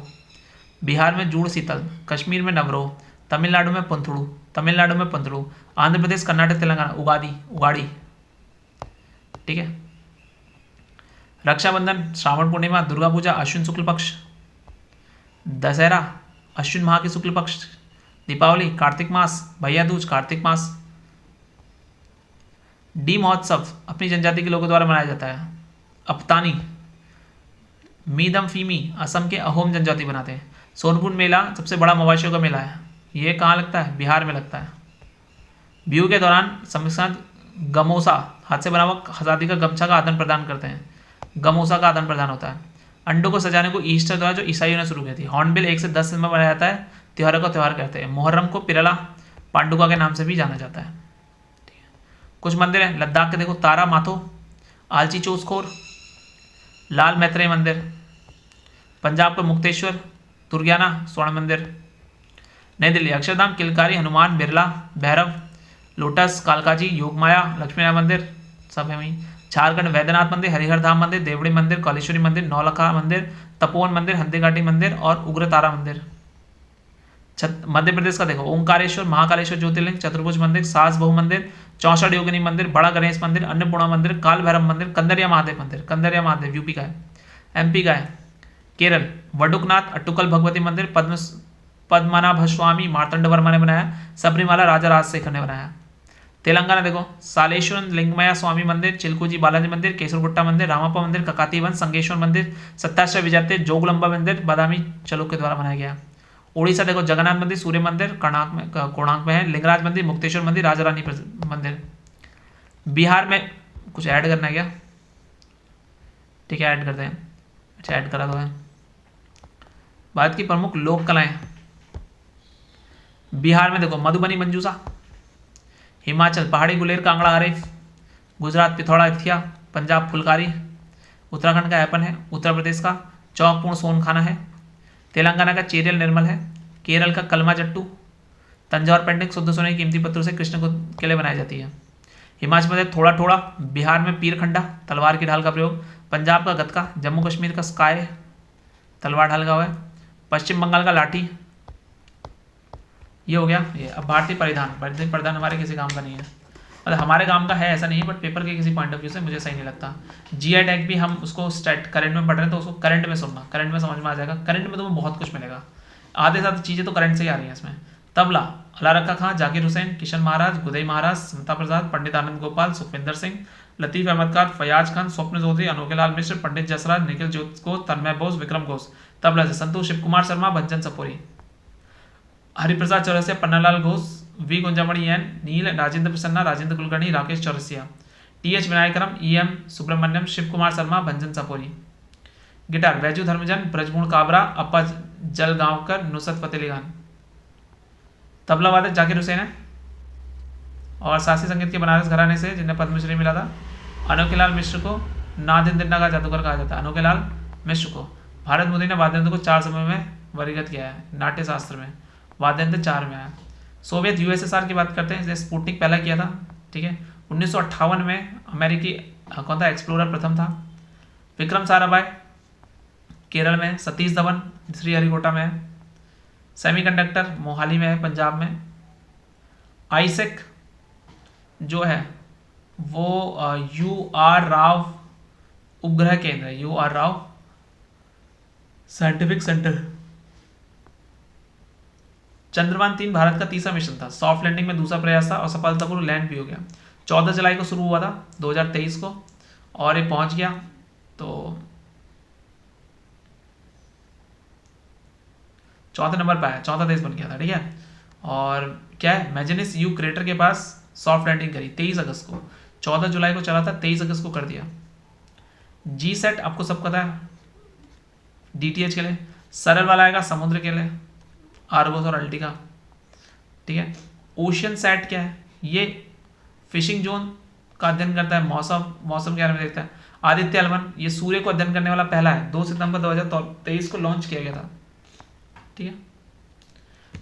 बिहार में जूड़ शीतल, कश्मीर में नवरोह, तमिलनाडु में पंथड़ू, आंध्र प्रदेश, कर्नाटक, तेलंगाना उगादी, उगाड़ी, ठीक है। रक्षाबंधन, श्रावण पूर्णिमा, दुर्गा पूजा, अश्विन शुक्ल पक्ष, दशहरा, अश्विन माह के शुक्ल पक्ष, दीपावली, कार्तिक मास, भैया दूज, कार्तिक मास। डी महोत्सव अपनी जनजाति के लोगों द्वारा मनाया जाता है। अपतानी, मीदम फीमी, असम के अहोम जनजाति बनाते हैं। सोनपुर मेला सबसे बड़ा मवेशियों का मेला है। ये कहाँ लगता है? बिहार में लगता है। बिहू के दौरान समय गमोसा, हाथ से बना हुआ आज़ादी का गमछा का आदान प्रदान करते हैं। गमोसा का आदान प्रदान होता है। अंडों को सजाने को ईस्टर द्वारा जो ईसाइयों ने शुरू की थी। हॉर्नबिल 1 से 10 में बनाया जाता है। त्योहारों का त्यौहार कहते हैं। मुहर्रम को पिरला पांडुका के नाम से भी जाना जाता है। कुछ मंदिर हैं लद्दाख के, देखो, तारा माथो, आलची चोसखोर, लाल मैत्रेय मंदिर। पंजाब का मुक्तेश्वर, दुर्गियाना स्वर्ण मंदिर। नई दिल्ली अक्षरधाम, किलकारी, हनुमान, बिरला, भैरव, लोटस, कालकाजी, योगमाया, लक्ष्मीनारायण मंदिर, सब है वहीं। झारखंड वैद्यनाथ मंदिर, हरिहर धाम मंदिर, देवड़ी मंदिर, कालेश्वरी मंदिर, नौलखा मंदिर, तपोवन मंदिर, हल्दीघाटी मंदिर और उग्रतारा मंदिर। मध्य प्रदेश का देखो, ओंकारेश्वर, महाकालेश्वर ज्योतिर्लिंग, चतुर्भुज मंदिर, सास बहु मंदिर, 64 योगिनी मंदिर, बड़ा गणेश मंदिर, अन्नपूर्णा मंदिर, काल भैरव मंदिर, कंदरिया महादेव मंदिर। कंदरिया महादेव यूपी का है। एमपी का है। केरल वडुकनाथ, अट्टुकल भगवती मंदिर, पद्मनाभ स्वामी मार्तंड वर्मा ने बनाया। सबरीमाला राजा राजशेखर ने बनाया। तेलंगाना देखो, सालेश्वर लिंगमया स्वामी मंदिर, चिलकुजी बालाजी मंदिर, केसरगुट्टा मंदिर, रामप्पा मंदिर, ककातीवन, संगेश्वर मंदिर, 27 विजयते, जोगलंबा मंदिर, बादामी चलुक के द्वारा बनाया गया। उड़ीसा देखो, जगन्नाथ मंदिर, सूर्य मंदिर कोणार्क में है। लिंगराज मंदिर, मुक्तेश्वर मंदिर, राजा रानी मंदिर। बिहार में कुछ ऐड करना है क्या? ठीक है, ऐड करते हैं। अच्छा, ऐड करा दो है। भारत की प्रमुख लोक कलाएं बिहार में देखो, मधुबनी मंजूसा। हिमाचल पहाड़ी गुलेर कांगड़ा आरिफ। गुजरात पिथौरा इथिया। पंजाब फुलकारी। उत्तराखंड का ऐपन है। उत्तर प्रदेश का चौकपूर्ण सोनखाना है। तेलंगाना का चेरियल निर्मल है। केरल का कलमा जट्टू। तंजौर पेंटिंग शुद्ध सोने की कीमती पत्थरों से कृष्ण को के लिए बनाई जाती है। हिमाचल प्रदेश थोड़ा थोड़ा। बिहार में पीरखंडा, तलवार की ढाल का प्रयोग। पंजाब का गतका। जम्मू कश्मीर का स्काई, तलवार ढाल का हुआ है। पश्चिम बंगाल का लाठी। ये हो गया ये। अब भारतीय परिधान हमारे किसी काम का नहीं है, मतलब हमारे काम का है ऐसा नहीं, बट पेपर के किसी पॉइंट ऑफ व्यू से मुझे सही नहीं लगता। जीआई टैग भी हम उसको करंट में पढ़ रहे हैं, तो उसको करंट में सुनना, करंट में समझ में आ जाएगा। करंट में तुम्हें बहुत कुछ मिलेगा। आधे से चीज़ें तो करंट से ही आ रही हैं इसमें। तबला अला रखा खां, जाकिर हुसैन, किशन महाराज, गुदई महाराज, समता प्रसाद, पंडित आनंद गोपाल, सुखविंदर सिंह, लतीफ़ अहमद खान, फयाज खान, स्वप्न चौधरी, अनोखे लाल मिश्र, पंडित जसराज, निखिल ज्योति घोष, तन्मय बोस, विक्रम घोष। तबला से Santosh Shiv Kumar Sharma, Bhajan Sopori. Hariprasad Chaurasia, Pannalal Ghosh, V Gunjamani N, Neel, Rajendra Prasanna, Rajendra Kulkarni, Rakesh Chaurasia. TH Vinayakram, EM Subramaniam, Shiv Kumar Sharma, Bhajan Sopori. Guitar Vaiju Dharmajan, Brajmohan Kabra, Appa Jalgaonkar, Nusrat Fateh Ali Khan. Tabla वादक जाकिर हुसैन है और शास्त्रीय संगीत के बनारस घराने से जिन्हें पद्मश्री मिला था। अनोखेलाल मिश्र को नादिन दिन्ना का जादूगर कहा जाता है, अनोखेलाल मिश्र को। भारत मोदी ने वाद्ययंत्र को 4 समूह में वर्गीकृत किया है नाट्य शास्त्र में, वाद्ययंत्र 4 में आया। सोवियत यूएसएसआर की बात करते हैं, जैसे स्पुतनिक पहला किया था, ठीक है। 1958 में अमेरिकी कौन था एक्सप्लोरर प्रथम था। विक्रम साराभाई केरल में, सतीश धवन श्रीहरिकोटा में है। सेमीकंडक्टर मोहाली में है, पंजाब में। आईसेक जो है वो यू आर राव उपग्रह केंद्र है, U R Rao scientific centre. Chandrayaan 3 Bharat का तीसरा मिशन था, सॉफ्ट लैंडिंग में दूसरा प्रयास था और सफलतापूर्वक लैंड भी हो गया। 14 जुलाई को शुरू हुआ था 2023 को और ये पहुंच गया तो 4th नंबर पर आया, 4था देश बन गया था, ठीक है। और क्या है, मैजेनिस यू क्रेटर के पास सॉफ्ट लैंडिंग करी 23 अगस्त को। 14 जुलाई को चला था, 23 अगस्त को कर दिया। जी सेट आपको सब पता है, डीटीएच के लिए। सरल वाला आएगा समुद्र के लिए, आर्गोस और अल्टिका, ठीक है। ओशियन सैट क्या है, ये फिशिंग जोन का अध्ययन करता है, मौसम के बारे में देखता है। आदित्य L1 ये सूर्य को अध्ययन करने वाला पहला है, 2 सितंबर 2023 को लॉन्च किया गया था, ठीक है।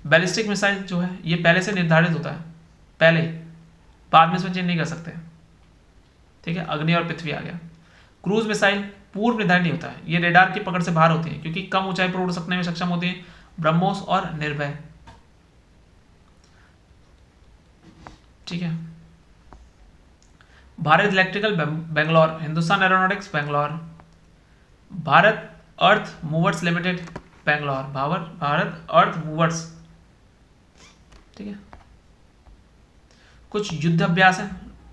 बैलिस्टिक मिसाइल जो है ये पहले से निर्धारित होता है, पहले, बाद में इसमें चेंज नहीं कर सकते, ठीक है। अग्नि और पृथ्वी आ गया। क्रूज मिसाइल पूर्व निर्धारित नहीं होता है, ये रेडार की पकड़ से बाहर होती है क्योंकि कम ऊंचाई पर उड़ सकने में सक्षम होती है। ब्रह्मोस और निर्भय, ठीक है। Bharat Electrical Bangalore, Hindustan Aeronautics Bangalore. Bharat Earth Movers Limited Bangalore, Bharat Earth Movers, ठीक है। कुछ युद्ध अभ्यास है,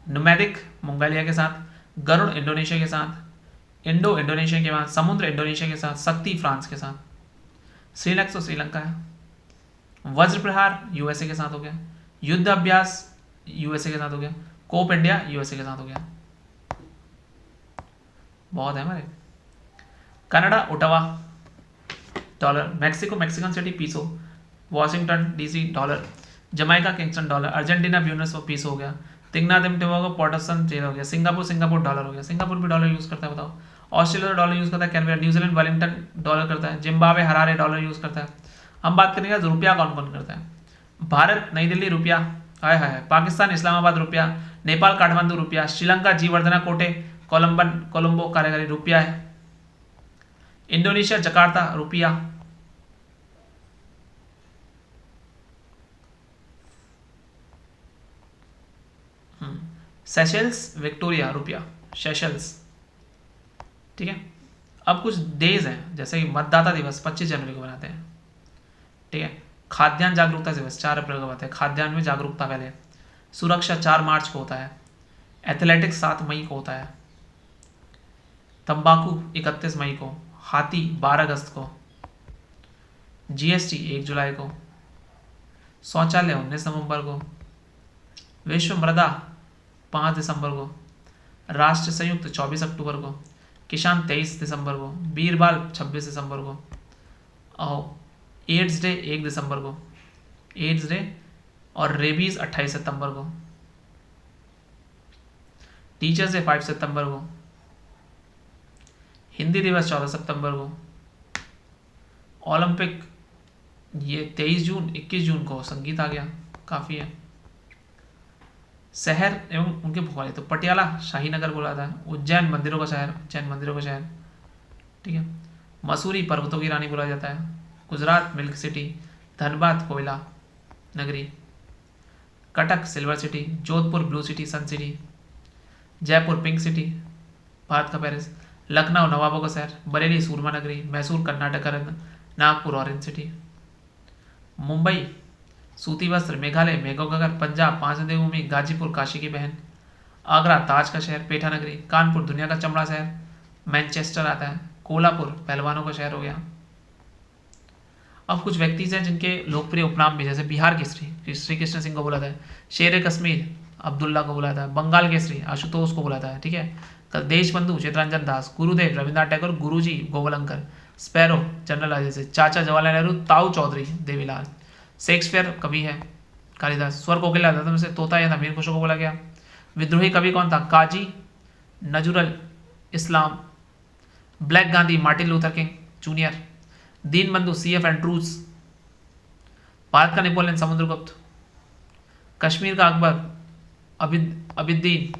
नोमैडिक मंगोलिया के साथ, गरुड़ इंडोनेशिया के साथ, इंडो इंडोनेशिया के साथ, समुद्र इंडोनेशिया के साथ, शक्ति फ्रांस के साथ। श्रीलक्स तो श्रीलंका है। वज्र प्रहार यूएसए के साथ हो गया। युद्ध अभ्यास यूएसए के साथ हो गया। कोप इंडिया यूएसए के साथ हो गया। बहुत है हमारे। Canada Ottawa dollar, Mexico Mexican City peso, Washington DC dollar, Jamaica Kingston dollar, Argentina Buenos peso हो गया, तिग्नादिम टोबागो पॉटसन जेल हो गया, सिंगापुर डॉलर हो गया, सिंगापुर भी डॉलर यूज करता है, बताओ। ऑस्ट्रेलिया डॉलर यूज करता है, कैनबेरा, न्यूजीलैंड वेलिंगटन डॉलर करता है, जिम्बाब्वे हरारे डॉलर यूज करता है। हम बात करेंगे रुपया कौन कौन करता है। भारत नई दिल्ली रुपया, हाय हाय, पाकिस्तान इस्लामाबाद रुपया, नेपाल काठमांडू रुपया, श्रीलंका जीवर्धना कोटे कोलंबो कार्यकारी रुपया है, इंडोनेशिया जकार्ता रुपया, सेशेल्स विक्टोरिया रुपया, सेशेल्स, ठीक है। अब कुछ डेज हैं, जैसे कि मतदाता दिवस 25 जनवरी को मनाते हैं, ठीक है। खाद्यान्न जागरूकता दिवस 4 अप्रैल को होता है, खाद्यान्न में जागरूकता पहले। सुरक्षा 4 मार्च को होता है। एथलेटिक्स 7 मई को होता है। तंबाकू 31 मई को, हाथी 12 अगस्त को, जीएसटी 1 जुलाई को, शौचालय 19 नवंबर को, विश्व मृदा 5 दिसंबर को, राष्ट्र संयुक्त 24 अक्टूबर को, किसान 23 दिसंबर को, बीरबाल 26 दिसंबर को, और एड्स डे 1 दिसंबर को, एड्स डे, और रेबीज 28 सितंबर को, टीचर्स डे 5 सितंबर को, हिंदी दिवस 14 सितंबर को, ओलंपिक ये 23 जून 21 जून को, संगीत आ गया, काफ़ी है। शहर एवं उनके भूगोल, तो पटियाला शाही नगर बोला जाता है, उज्जैन मंदिरों का शहर, उज्जैन मंदिरों का शहर, ठीक है। मसूरी पर्वतों की रानी बोला जाता है, गुजरात मिल्क सिटी, धनबाद कोयला नगरी, Cuttack silver city, Jodhpur blue city sun city, Jaipur pink city Bharat का पेरिस, लखनऊ नवाबों का शहर, बरेली सूरमा नगरी, मैसूर कर्नाटक का रत्न, नागपुर ऑरेंज सिटी, मुंबई सूती वस्त्र, मेघालय मेघों का घर, पंजाब 5 नदी भूमि, गाजीपुर काशी की बहन, आगरा ताज का शहर, पेठा नगरी, कानपुर दुनिया का चमड़ा शहर, मैनचेस्टर आता है, कोल्हापुर पहलवानों का शहर हो गया, अब कुछ व्यक्ति हैं जिनके लोकप्रिय उपनाम भी, जैसे बिहार केसरी श्री कृष्ण सिंह को बुलाता है, शेर कश्मीर अब्दुल्ला को बुलाता है, बंगाल केसरी आशुतोष को बुलाता है, ठीक है। देश बंधु चित्ररंजन दास, गुरुदेव रविन्द्रनाथ टैगोर, गुरुजी गोवलंकर, स्पैरो जनरल राजेश, चाचा जवाहरलाल नेहरू, ताऊ चौधरी देवीलाल, शेक्सपियर कवि है कालिदास, स्वर कोकिला में से तोता या अमीर खुशरो को बोला गया। विद्रोही कवि कौन था? Kazi Nazrul Islam, black Gandhi Martin Luther King Junior, Deen Bandhu C F Andrews, Bharat का नेपोलियन समुद्रगुप्त, कश्मीर का अकबर अबिद्दीन।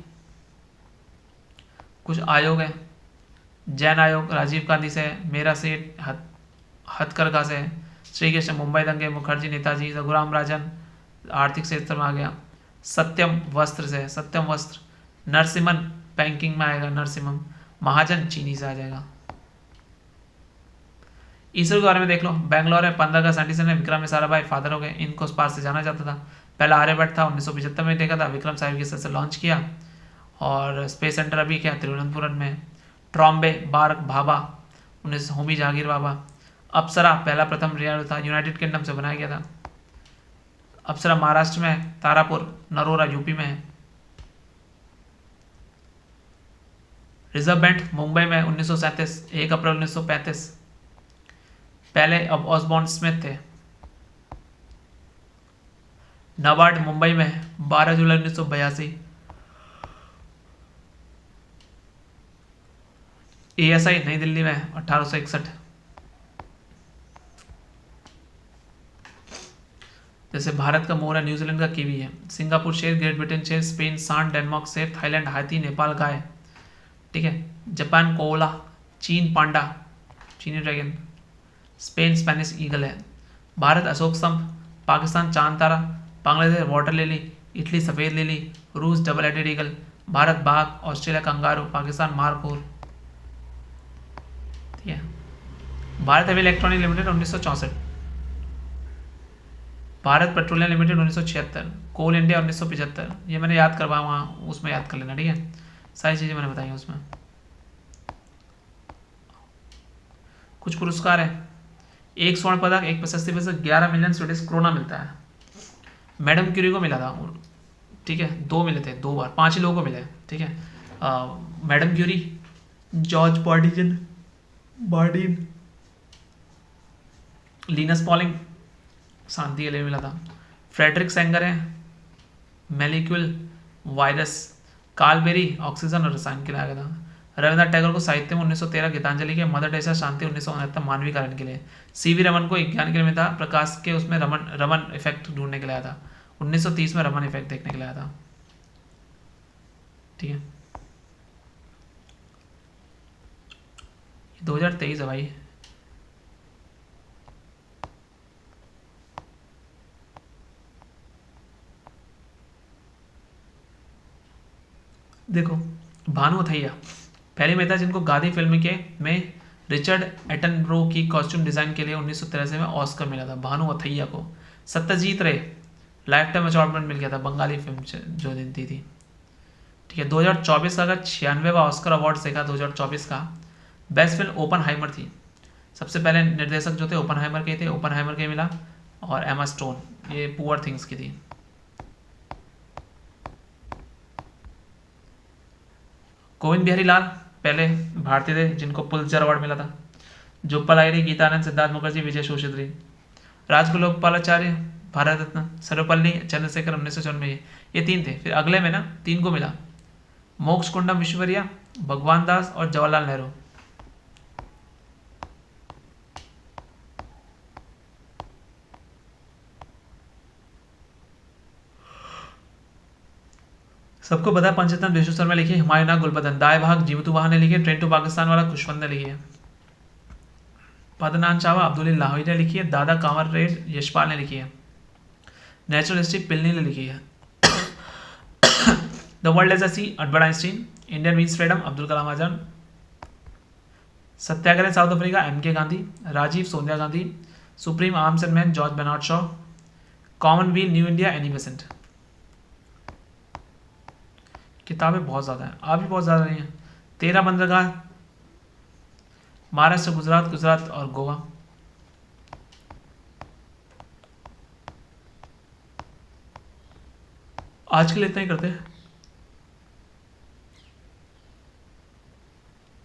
कुछ आयोग है, जैन आयोग राजीव गांधी से, मेरा सेठ हथकरघा से, श्री कृष्ण मुंबई दंगे, मुखर्जी नेताजी, रघुराम राजन आर्थिक क्षेत्र में आ गया, सत्यम वस्त्र से, सत्यम वस्त्र, नरसिम्हन बैंकिंग में आएगा, नरसिम्हम, महाजन चीनी से आ जाएगा। ईश्वर के बारे में देख लो, बेंगलोर है 15 अगस्त 1997 में विक्रम साराभाई फादर हो गए, इनको उस पार से जाना जाता था। पहला आर्यभट्ट था 1975 में देखा था, विक्रम साहिब की से लॉन्च किया, और स्पेस सेंटर अभी क्या तिरुवनंतपुरम में। ट्रॉम्बे बार्क भाभा 19 होमी जहांगीर बाबा। अप्सरा पहला प्रथम रियल था, यूनाइटेड किंगडम से बनाया गया था। अप्सरा महाराष्ट्र में है, तारापुर नरोरा यूपी में है। रिजर्व बैंक मुंबई में 1937 1 अप्रैल 1935। पहले अब ऑसबॉर्न स्मिथ थे। नाबार्ड मुंबई में 12 जुलाई 1982। एएसआई नई दिल्ली में 1861। जैसे भारत का मोर है, न्यूजीलैंड का कीवी है, सिंगापुर शेर, ग्रेट ब्रिटेन शेर, स्पेन सांड, डेनमार्क शेर, थाईलैंड हाथी, नेपाल गाय, ठीक है। जापान कोला, चीन पांडा चीनी ड्रैगन, स्पेन स्पेनिश ईगल है। भारत अशोक स्तंभ, पाकिस्तान चांद तारा, बांग्लादेश वाटर लिली, इटली सफ़ेद लिली, रूस डबल हेडेड ईगल, भारत बाघ, ऑस्ट्रेलिया कंगारू, पाकिस्तान मारकोर, ठीक है। Bharat heavy electronic limited 1964, Bharat petroleum limited 1976, कोल इंडिया 1975। ये मैंने याद करवाया, वहाँ उसमें याद कर लेना, ठीक है। सारी चीज़ें मैंने बताई उसमें। कुछ पुरस्कार है, 1 स्वर्ण पदक, 1 प्रशस्ति पदक, 11 मिलियन स्वीडिश क्रोना मिलता है। मैडम क्यूरी को मिला था, ठीक है, 2 मिले थे, 2 बार, 5 ही लोगों को मिले, ठीक है। Madam Curie, George Bardeen, Linus Pauling शांति के लिए मिला था। फ्रेडरिक सेंगर है मेलिक्यूल वायरस, कालबेरी ऑक्सीजन और रसायन के लिए आ गया था। रविन्द्रनाथ टैगोर को साहित्य में 1913 गीतांजलि के, मदर टेरेसा शांति 1969 मानवीकरण के लिए। सीवी रमन को विज्ञान के लिए मिला था, प्रकाश के उसमें रमन इफेक्ट ढूंढने के लिए आया था। 1930 में रमन इफेक्ट देखने के लिए आया था, ठीक है। 2023 है भाई। देखो भानु अथैया पहली महिला जिनको गांधी फिल्म के में रिचर्ड एटनब्रो की कॉस्ट्यूम डिजाइन के लिए 1983 में ऑस्कर मिला था, भानु अथैया को। सत्यजीत रे लाइफ टाइम अचीवमेंट मिल गया था, बंगाली फिल्म जो दी थी, ठीक है। 2024 का अगर 96वां ऑस्कर अवार्ड देखा 2024 का, बेस्ट फिल्म ओपनहाइमर थी। सबसे पहले निर्देशक जो थे ओपनहाइमर के थे, ओपनहाइमर के मिला, और एमा स्टोन ये पुअर थिंग्स की थी। गोविंद बिहारी लाल पहले भारतीय थे जिनको पुलित्जर अवार्ड मिला था। जुप्पल आयरी, गीतानंद, सिद्धार्थ मुखर्जी, विजय शोषित्री। राजगोपालाचार्य भारत रत्न, सर्वपल्ली चंद्रशेखर 1994, ये 3 थे। फिर अगले में ना 3 को मिला, मोक्ष कुंडम विश्ववर्या, भगवान दास और जवाहरलाल नेहरू। सबको पता है पंचरत्न विष्णु शर्मा लिखी, हुमायूं गुलबदन, दाए भाग जीवतु वहा ने लिखी है, ट्रेन टू पाकिस्तान वाला खुशवंत ने लिखी है, पदनान चावा अब्दुल लाहौरी ने लिखी है, दादा कांवर रेड यशपाल ने लिखी है, नेचुरल हिस्ट्री पिलनी ने लिखी है, the world as a see Albert Einstein, Indian means freedom Abdul Kalam Azad, Satyagraha South Africa M K. Gandhi, Rajiv Sonia Gandhi, supreme arms and man George Bernard Shaw, commonwealth new India Annie Besant. किताबें बहुत ज़्यादा हैं, आप भी बहुत ज़्यादा नहीं हैं। 13 बंदरगाह महाराष्ट्र, गुजरात और गोवा। आज के लिए इतना ही करते हैं।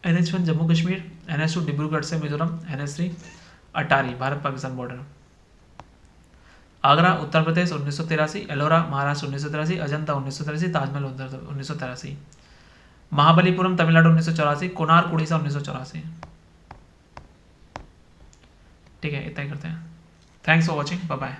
NH1 जम्मू कश्मीर, NH2 डिब्रूगढ़ से मिजोरम, NH3 अटारी भारत पाकिस्तान बॉर्डर। आगरा उत्तर प्रदेश 1983, एलोरा महाराष्ट्र 1983, अजंता 1983, ताजमहल 1983, महाबलीपुरम तमिलनाडु 1984, कोणार्क उड़ीसा 1984। ठीक है, इतना ही करते हैं। Thanks for watching, bye bye.